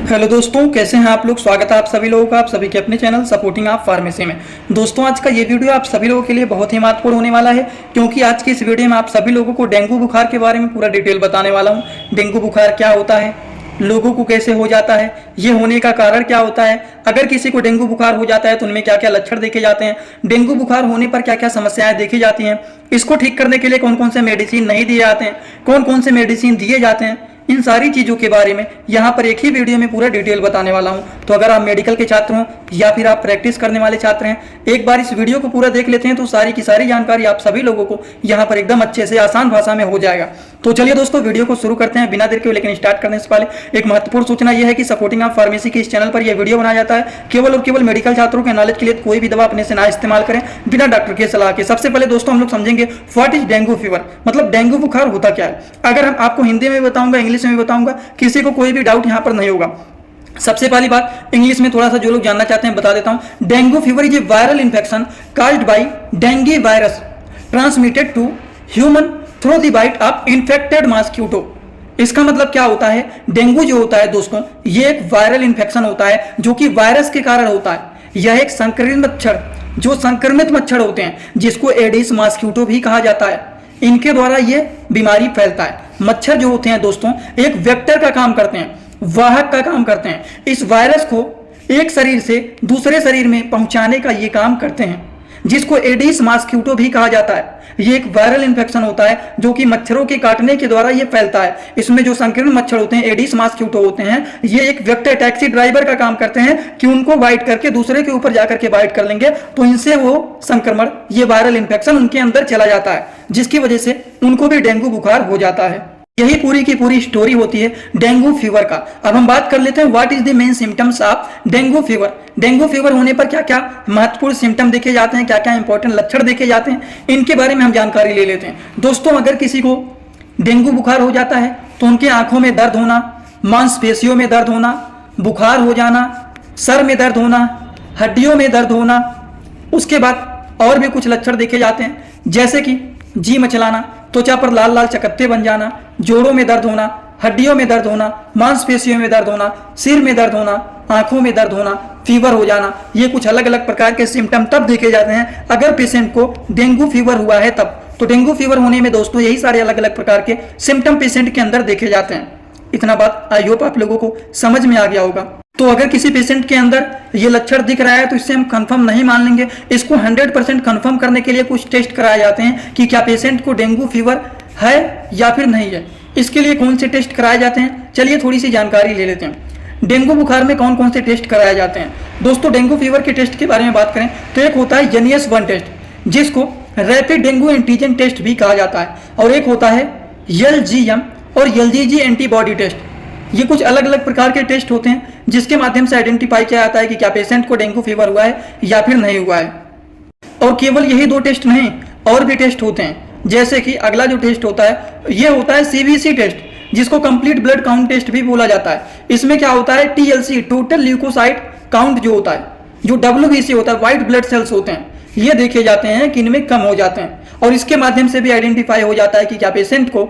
Hello दोस्तों, कैसे हैं आप लोग। स्वागत है आप सभी लोगों का, आप सभी के अपने चैनल सपोर्टिंग आप फार्मेसी में। दोस्तों, आज का ये वीडियो आप सभी लोगों के लिए बहुत ही महत्वपूर्ण होने वाला है, क्योंकि आज की इस वीडियो में आप सभी लोगों को डेंगू बुखार के बारे में पूरा डिटेल बताने वाला हूँ। डेंगू बुखार क्या होता है, लोगों को कैसे हो जाता है, ये होने का कारण क्या होता है, अगर किसी को डेंगू बुखार हो जाता है तो उनमें क्या क्या लक्षण देखे जाते हैं, डेंगू बुखार होने पर क्या क्या समस्याएं देखी जाती हैं, इसको ठीक करने के लिए कौन कौन से मेडिसिन नहीं दिए जाते हैं, कौन कौन से मेडिसिन दिए जाते हैं, इन सारी चीज़ों के बारे में यहाँ पर एक ही वीडियो में पूरा डिटेल बताने वाला हूँ। तो अगर आप मेडिकल के छात्र हो या फिर आप प्रैक्टिस करने वाले छात्र हैं, एक बार इस वीडियो को पूरा देख लेते हैं तो सारी की सारी जानकारी आप सभी लोगों को यहाँ पर एकदम अच्छे से आसान भाषा में हो जाएगा। तो चलिए दोस्तों, वीडियो को शुरू करते हैं बिना देर के। लेकिन स्टार्ट करने से पहले एक महत्वपूर्ण सूचना यह है कि सपोर्टिंग ऑफ फार्मेसी के इस चैनल पर यह वीडियो बनाया जाता है केवल और केवल मेडिकल छात्रों के नॉलेज के लिए। कोई भी दवा अपने से ना इस्तेमाल करें बिना डॉक्टर के सलाह के। सबसे पहले दोस्तों हम लोग समझेंगे व्हाट इज डेंगू फीवर, मतलब डेंगू बुखार होता क्या है। अगर हम आपको हिंदी में बताऊंगा, इंग्लिश में बताऊंगा, किसी को कोई भी डाउट यहाँ पर नहीं होगा। सबसे पहली बात इंग्लिश में थोड़ा सा जो लोग जानना चाहते हैं बता देता हूं। Dengue fever is a viral infection caused by dengue virus transmitted to human through the bite of infected mosquito. इसका मतलब क्या होता है, डेंगू जो होता है दोस्तों, ये एक वायरल इन्फेक्शन होता है जो कि वायरस के कारण होता है। यह एक संक्रमित मच्छर, जो संक्रमित मच्छर होते हैं जिसको एडिस मॉस्किटो भी कहा जाता है, इनके द्वारा ये बीमारी फैलता है। मच्छर जो होते हैं दोस्तों एक वेक्टर का काम करते हैं, वाहक का काम करते हैं। इस वायरस को एक शरीर से दूसरे शरीर में पहुंचाने का ये काम करते हैं, जिसको एडिस मॉस्किटो भी कहा जाता है। ये एक वायरल इन्फेक्शन होता है जो कि मच्छरों के काटने के द्वारा ये फैलता है। इसमें जो संक्रमित मच्छर होते हैं एडिस मॉस्किटो होते हैं, ये एक वेक्टर टैक्सी ड्राइवर का काम करते हैं कि उनको बाइट करके दूसरे के ऊपर जाकर के बाइट कर लेंगे, तो इनसे वो संक्रमण, ये वायरल इन्फेक्शन उनके अंदर चला जाता है, जिसकी वजह से उनको भी डेंगू बुखार हो जाता है। यही पूरी की पूरी स्टोरी होती है डेंगू फीवर का। अब हम बात कर लेते हैं what is the main symptoms of dengue fever. Dengue fever होने पर क्या क्या महत्वपूर्ण सिम्टम देखे जाते हैं, क्या क्या इंपॉर्टेंट लक्षण देखे जाते हैं, इनके बारे में हम जानकारी ले लेते हैं। दोस्तों, अगर किसी को डेंगू बुखार हो जाता है तो उनके आंखों में दर्द होना, मांसपेशियों में दर्द होना, बुखार हो जाना, सर में दर्द होना, हड्डियों में दर्द होना, उसके बाद और भी कुछ लक्षण देखे जाते हैं, जैसे कि जी मचलाना, त्वचा पर लाल लाल चकत्ते बन जाना, जोड़ों में दर्द होना, हड्डियों में दर्द होना, मांसपेशियों में दर्द होना, सिर में दर्द होना, आंखों में दर्द होना, फीवर हो जाना। ये कुछ अलग अलग प्रकार के सिम्टम तब देखे जाते हैं अगर पेशेंट को डेंगू फीवर हुआ है तब। तो डेंगू फीवर होने में दोस्तों यही सारे अलग अलग प्रकार के सिम्टम पेशेंट के अंदर देखे जाते हैं। इतना बात आई होप आप लोगों को समझ में आ गया होगा। तो अगर किसी पेशेंट के अंदर ये लक्षण दिख रहा है तो इससे हम कंफर्म नहीं मान लेंगे। इसको 100% कंफर्म करने के लिए कुछ टेस्ट कराए जाते हैं कि क्या पेशेंट को डेंगू फीवर है या फिर नहीं है। इसके लिए कौन से टेस्ट कराए जाते हैं, चलिए थोड़ी सी जानकारी ले लेते हैं। डेंगू बुखार में कौन कौन से टेस्ट कराए जाते हैं। दोस्तों, डेंगू फीवर के टेस्ट के बारे में बात करें तो एक होता है JNS-1 टेस्ट, जिसको रैपिड डेंगू एंटीजन टेस्ट भी कहा जाता है, और एक होता है LGM और LGG एंटीबॉडी टेस्ट। ये कुछ अलग अलग प्रकार के टेस्ट होते हैं जिसके माध्यम से आइडेंटिफाई किया जाता है कि क्या पेशेंट को डेंगू फीवर हुआ है या फिर नहीं हुआ है। और केवल यही दो टेस्ट नहीं, और भी टेस्ट होते हैं, जैसे कि अगला जो टेस्ट होता है ये होता है CBC टेस्ट, जिसको कंप्लीट ब्लड काउंट टेस्ट भी बोला जाता है। इसमें क्या होता है TLC टोटल ल्यूकोसाइट काउंट जो होता है, जो WBC होता है व्हाइट ब्लड सेल्स होते हैं, ये देखे जाते हैं कि इनमें कम हो जाते हैं, और इसके माध्यम से भी आइडेंटिफाई हो जाता है कि क्या पेशेंट को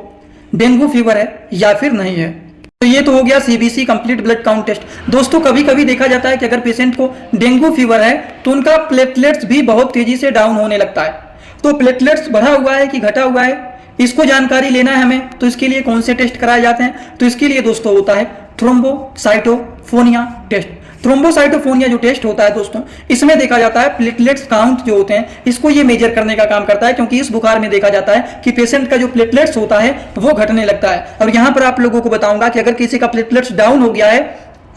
डेंगू फीवर है या फिर नहीं है। तो ये तो हो गया CBC complete blood count test. दोस्तों, कभी कभी देखा जाता है कि अगर पेशेंट को डेंगू फीवर है तो उनका प्लेटलेट्स भी बहुत तेजी से डाउन होने लगता है। तो प्लेटलेट्स बढ़ा हुआ है कि घटा हुआ है, इसको जानकारी लेना है हमें। तो इसके लिए कौन से टेस्ट कराए जाते हैं, तो इसके लिए दोस्तों होता है थ्रोम्बोसाइटोफोनिया टेस्ट। थ्रोम्बोसाइटोफोनिया जो टेस्ट होता है दोस्तों, इसमें देखा जाता है प्लेटलेट्स काउंट जो होते हैं, इसको ये मेजर करने का काम करता है, क्योंकि इस बुखार में देखा जाता है कि पेशेंट का जो प्लेटलेट्स होता है वो घटने लगता है। और यहाँ पर आप लोगों को बताऊंगा कि अगर किसी का प्लेटलेट्स डाउन हो गया है,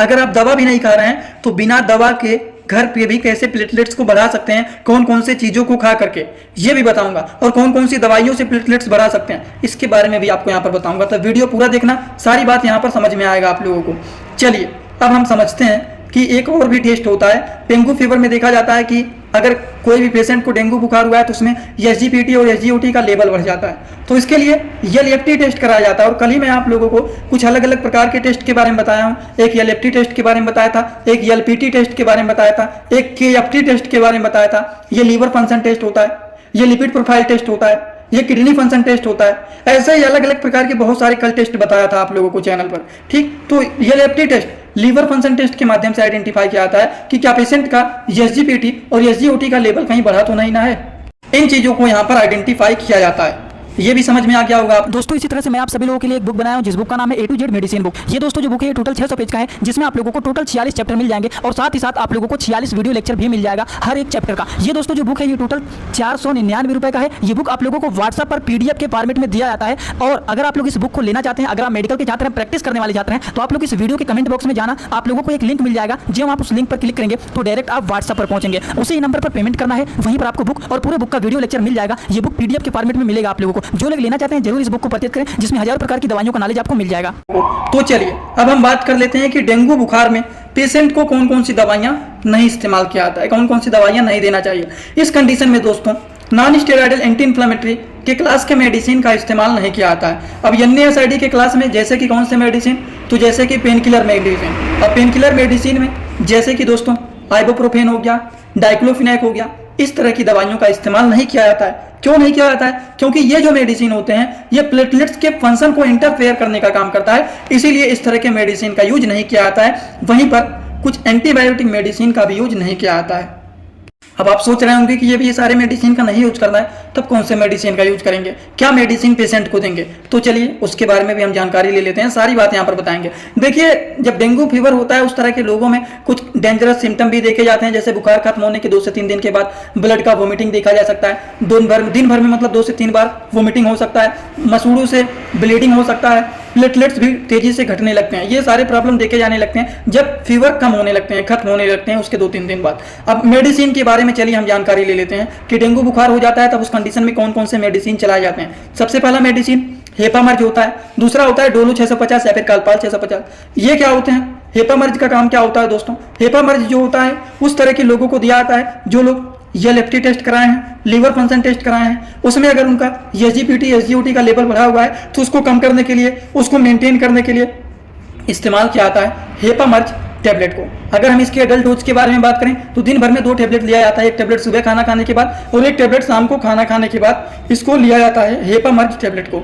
अगर आप दवा भी नहीं खा रहे हैं तो बिना दवा के घर पे भी कैसे प्लेटलेट्स को बढ़ा सकते हैं, कौन कौन से चीजों को खा करके, ये भी बताऊंगा, और कौन कौन सी दवाइयों से प्लेटलेट्स बढ़ा सकते हैं, इसके बारे में भी आपको यहाँ पर बताऊंगा। तो वीडियो पूरा देखना, सारी बात यहाँ पर समझ में आएगा आप लोगों को। चलिए अब हम समझते हैं कि एक और भी टेस्ट होता है डेंगू फीवर में। देखा जाता है कि अगर कोई भी पेशेंट को डेंगू बुखार हुआ है तो उसमें SGPT और SGOT का लेवल बढ़ जाता है, तो इसके लिए LFT टेस्ट कराया जाता है। और कल ही मैं आप लोगों को कुछ अलग अलग प्रकार के टेस्ट के बारे में बताया हूँ। एक LFT टेस्ट के बारे में बताया था, एक LPT टेस्ट के बारे में बताया था, एक KFT टेस्ट के बारे में बताया था। ये लीवर फंक्शन टेस्ट होता है, ये लिपिड प्रोफाइल टेस्ट होता है, ये किडनी फंक्शन टेस्ट होता है। ऐसे ही अलग अलग प्रकार के बहुत सारे कल टेस्ट बताया था आप लोगों को चैनल पर, ठीक। तो LFT test liver function test के माध्यम से आइडेंटिफाई किया जाता है कि क्या पेशेंट का एसजीपीटी और एसजीओटी का लेवल कहीं बढ़ा तो नहीं ना है। इन चीजों को यहाँ पर आइडेंटिफाई किया जाता है। ये भी समझ में आ गया होगा आप दोस्तों। इसी तरह से मैं आप सभी लोगों के लिए एक बुक बनाया हूं जिस बुक का नाम है ए टू जेड मेडिसिन बुक। ये दोस्तों जो बुक है ये टोटल 600 पेज का है, जिसमें आप लोगों को टोटल 46 चैप्टर मिल जाएंगे और साथ ही साथ आप लोगों को 46 वीडियो लेक्चर भी मिल जाएगा हर एक चैप्टर का। ये दोस्तों जो बुक है ये टोटल 499 रुपए का है। ये बुक आप लोगों को व्हाट्सएप पर पीडीएफ के फॉर्मेट में दिया जाता है। और अगर आप लोग इस बुक को लेना चाहते हैं, अगर आप मेडिकल के छात्र हैं, प्रैक्टिस करने वाले छात्र हैं, तो आप लोग इस वीडियो के कमेंट बॉक्स में जाना, आप लोगों को एक लिंक मिल जाएगा। जब आप उस लिंक पर क्लिक करेंगे तो डायरेक्ट आप व्हाट्सएप पर पहुंचेंगे, उसी नंबर पर पेमेंट करना है, वहीं पर आपको बुक और पूरे बुक का वीडियो लेक्चर मिल जाएगा। ये बुक पीडीएफ के फॉर्मेट में मिलेगा आप लोगों को। जो लोग लेना चाहते हैं जरूर इस बुक को परचेज करें, जिसमें हजारों प्रकार की दवाइयों का नॉलेज आपको मिल जाएगा। तो चलिए अब हम बात कर लेते हैं कि डेंगू बुखार में पेशेंट को कौन कौन सी दवाइयां नहीं इस्तेमाल किया जाता है, कौन कौन सी दवाइयां नहीं देना चाहिए। इस कंडीशन में दोस्तों नॉन स्टेरॉइडल एंटी इन्फ्लेमेटरी के क्लास के मेडिसिन का इस्तेमाल नहीं किया जाता है। अब NSAID के क्लास में जैसे कि कौन से मेडिसिन, तो जैसे कि पेन किलर मेडिसिन। अब पेन किलर मेडिसिन में जैसे कि दोस्तों आइबुप्रोफेन हो गया, डाइक्लोफिनेक हो गया, इस तरह की दवाइयों का इस्तेमाल नहीं किया जाता है। क्यों नहीं किया जाता है? क्योंकि ये जो मेडिसिन होते हैं ये प्लेटलेट्स के फंक्शन को इंटरफेयर करने का काम करता है, इसीलिए इस तरह के मेडिसिन का यूज नहीं किया जाता है। वहीं पर कुछ एंटीबायोटिक मेडिसिन का भी यूज नहीं किया जाता है। अब आप सोच रहे होंगे कि ये भी ये सारे मेडिसिन का नहीं यूज करना है, तब कौन से मेडिसिन का यूज करेंगे, क्या मेडिसिन पेशेंट को देंगे, तो चलिए उसके बारे में भी हम जानकारी ले लेते हैं, सारी बात यहाँ पर बताएंगे। देखिए जब डेंगू फीवर होता है उस तरह के लोगों में कुछ डेंजरस सिम्टम भी देखे जाते हैं, जैसे बुखार खत्म होने के 2 से 3 दिन के बाद ब्लड का वोमिटिंग देखा जा सकता है। दिन भर में मतलब 2 से 3 बार वोमिटिंग हो सकता है, मसूड़ों से ब्लीडिंग हो सकता है, प्लेटलेट्स भी तेजी से घटने लगते हैं। ये सारे प्रॉब्लम देखे जाने लगते हैं जब फीवर कम होने लगते हैं, खत्म होने लगते हैं उसके 2-3 दिन बाद। अब मेडिसिन के बारे में चलिए हम जानकारी ले लेते हैं कि डेंगू बुखार हो जाता है तब उस कंडीशन में कौन कौन से मेडिसिन चलाए जाते हैं। सबसे पहला मेडिसिन हेपामर्ज होता है, दूसरा होता है डोलो 650 या फिर कालपाल 650। ये क्या होते हैं? हेपामर्ज का काम क्या होता है दोस्तों? हेपामर्ज जो होता है उस तरह के लोगों को दिया जाता है जो लोग LFT टेस्ट कराए हैं, लीवर फंक्शन टेस्ट कराए हैं, उसमें अगर उनका SGPT SGOT का लेवल बढ़ा हुआ है तो उसको कम करने के लिए, उसको मेंटेन करने के लिए इस्तेमाल किया जाता है हेपामर्ज टैबलेट को। अगर हम इसके एडल्ट डोज के बारे में बात करें तो दिन भर में 2 टैबलेट लिया जाता है, एक टैबलेट सुबह खाना खाने के बाद और एक टैबलेट शाम को खाना खाने के बाद इसको लिया जाता है हेपामर्ज टैबलेट को।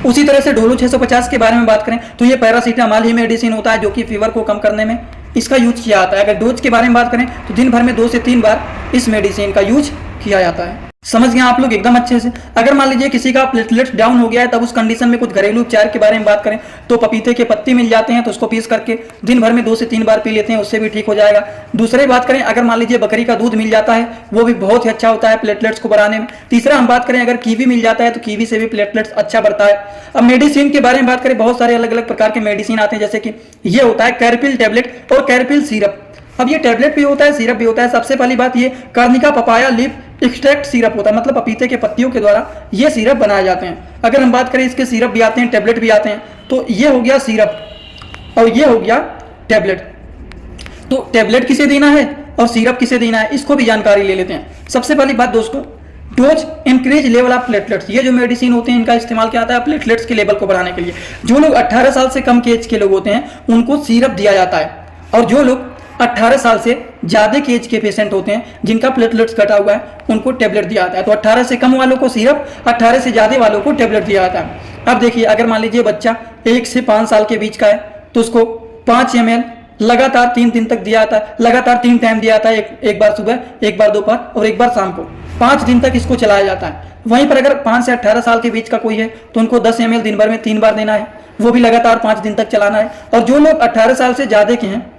उसी तरह से डोलो 650 के बारे में बात करें तो ये पैरासीटामॉल ही मेडिसिन होता है जो कि फीवर को कम करने में इसका यूज किया जाता है। अगर डोज के बारे में बात करें तो दिन भर में 2 से 3 बार इस मेडिसिन का यूज किया जाता है। समझ गए आप लोग एकदम अच्छे से। अगर मान लीजिए किसी का प्लेटलेट्स डाउन हो गया है तब उस कंडीशन में कुछ घरेलू उपचार के बारे में बात करें तो पपीते के पत्ते मिल जाते हैं तो उसको पीस करके दिन भर में 2 से 3 बार पी लेते हैं, उससे भी ठीक हो जाएगा। दूसरी बात करें अगर मान लीजिए बकरी का दूध मिल जाता है वो भी बहुत ही अच्छा होता है प्लेटलेट्स को बढ़ाने में। तीसरा हम बात करें अगर कीवी मिल जाता है तो कीवी से भी प्लेटलेट्स अच्छा बढ़ता है। अब मेडिसिन के बारे में बात करें बहुत सारे अलग अलग प्रकार के मेडिसिन आते हैं, जैसे कि ये होता है कैरपिल टैबलेट और कैरपिल सिरप। अब ये टैबलेट भी होता है, सिरप भी होता है। सबसे पहली बात ये कार्निका पपाया लीफ एक्सट्रैक्ट सिरप होता है, मतलब पपीते के पत्तियों के द्वारा ये सिरप बनाए जाते हैं। अगर हम बात करें इसके सिरप भी आते हैं, टैबलेट भी आते हैं, तो ये हो गया सिरप और ये हो गया टैबलेट। तो टैबलेट किसे देना है और सिरप किसे देना है इसको भी जानकारी ले लेते हैं। सबसे पहली बात दोस्तों, dose increase level of platelets. ये जो मेडिसिन होते हैं इनका इस्तेमाल किया जाता है प्लेटलेट्स के लेवल को बढ़ाने के लिए। जो लोग 18 साल से कम के एज के लोग होते हैं उनको सिरप दिया जाता है, और जो लोग 18 साल से ज्यादा के एज के पेशेंट होते हैं जिनका प्लेटलेट्स घटा हुआ है उनको टैबलेट दिया जाता है। तो 18 से कम वालों को सिरप, 18 से ज्यादा वालों को टैबलेट दिया जाता है। अब देखिए अगर मान लीजिए बच्चा 1 से 5 साल के बीच का है तो उसको 5 ml लगातार 3 दिन तक दिया जाता है, लगातार 3 टाइम दिया जाता है, एक बार सुबह, एक बार दोपहर और एक बार शाम को। 5 दिन तक इसको चलाया जाता है। वहीं पर अगर 5 से 18 साल के बीच का कोई है तो उनको 10 ml दिन भर में 3 बार देना है, वो भी लगातार 5 दिन तक चलाना है। और जो लोग 18 साल से ज्यादा के हैं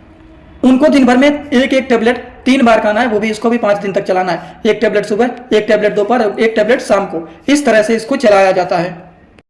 उनको दिन भर में एक टैबलेट 3 बार खाना है, वो भी इसको भी 5 दिन तक चलाना है। एक टैबलेट सुबह, एक टैबलेट दोपहर, एक टैबलेट शाम को। इस तरह से इसको चलाया जाता है।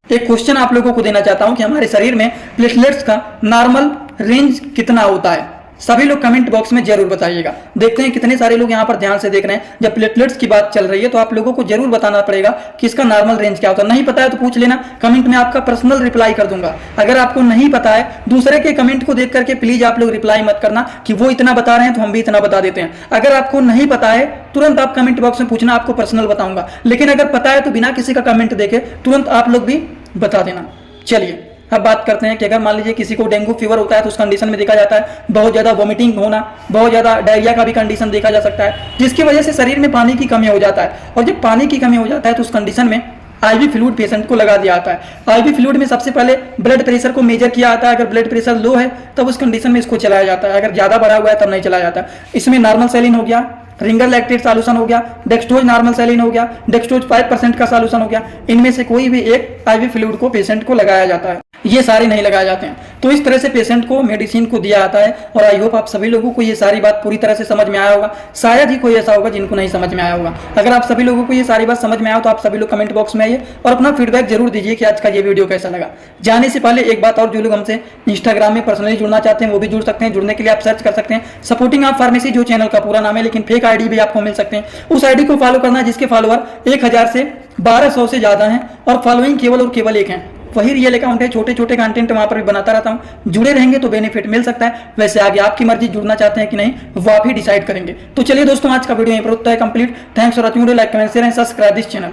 एक क्वेश्चन आप लोगों को देना चाहता हूं कि हमारे शरीर में प्लेटलेट्स का नॉर्मल रेंज कितना होता है। सभी लोग कमेंट बॉक्स में जरूर बताइएगा। देखते हैं कितने सारे लोग यहाँ पर ध्यान से देख रहे हैं। जब प्लेटलेट्स की बात चल रही है तो आप लोगों को जरूर बताना पड़ेगा कि इसका नॉर्मल रेंज क्या होता है। नहीं पता है तो पूछ लेना, कमेंट में आपका पर्सनल रिप्लाई कर दूंगा। अगर आपको नहीं पता है दूसरे के कमेंट को देख करके प्लीज आप लोग रिप्लाई मत करना कि वो इतना बता रहे हैं तो हम भी इतना बता देते हैं। अगर आपको नहीं पता है तुरंत आप कमेंट बॉक्स में पूछना, आपको पर्सनल बताऊंगा। लेकिन अगर पता है तो बिना किसी का कमेंट देखे तुरंत आप लोग भी बता देना। चलिए अब बात करते हैं कि अगर मान लीजिए किसी को डेंगू फीवर होता है तो उस कंडीशन में देखा जाता है बहुत ज्यादा वोमिटिंग होना, बहुत ज्यादा डायरिया का भी कंडीशन देखा जा सकता है, जिसकी वजह से शरीर में पानी की कमी हो जाता है। और जब पानी की कमी हो जाता है तो उस कंडीशन में आईवी फ्लूइड पेशेंट को लगा दिया जाता है। आईवी फ्लूइड में सबसे पहले ब्लड प्रेशर को मेजर किया जाता है। अगर ब्लड प्रेशर लो है तब उस कंडीशन में इसको चलाया जाता है, अगर ज्यादा बढ़ा हुआ है तब नहीं चलाया जाता। इसमें नॉर्मल सैलिन हो गया, रिंगर लैक्टेट सॉल्यूशन हो गया, डेक्सट्रोज नॉर्मल सैलिन हो गया, डेक्सट्रोज 5% का सॉल्यूशन हो गया। इनमें से कोई भी एक आईवी फ्लूइड को पेशेंट को लगाया जाता है, ये सारे नहीं लगाए जाते हैं। तो इस तरह से पेशेंट को मेडिसिन को दिया जाता है। और आई होप आप सभी लोगों को ये सारी बात पूरी तरह से समझ में आया होगा। शायद ही कोई ऐसा होगा जिनको नहीं समझ में आया होगा। अगर आप सभी लोगों को ये सारी बात समझ में आया तो आप सभी लोग कमेंट बॉक्स में आइए और अपना फीडबैक जरूर दीजिए कि आज का ये वीडियो कैसा लगा। जाने से पहले एक बात और, जो लोग हमसे इंस्टाग्राम में पर्सनली जुड़ना चाहते हैं वो भी जुड़ सकते हैं। जुड़ने के लिए आप सर्च कर सकते हैं सपोर्टिंग आप फार्मेसी, जो चैनल का पूरा नाम है, लेकिन फेक आईडी भी आपको मिल सकते हैं। उस आईडी को फॉलो करना है जिसके फॉलोअर 1000 से 1200 से ज्यादा हैं और फॉलोइंग केवल और केवल एक है। वही रियल अकाउंट है, छोटे छोटे कंटेंट वहां पर भी बनाता रहता हूं। जुड़े रहेंगे तो बेनिफिट मिल सकता है। वैसे आगे आपकी मर्जी, जुड़ना चाहते हैं कि नहीं वो आप ही डिसाइड करेंगे। तो चलिए दोस्तों, आज का वीडियो यहीं पर होता है complete. Thanks for watching, like comment share and subscribe this channel.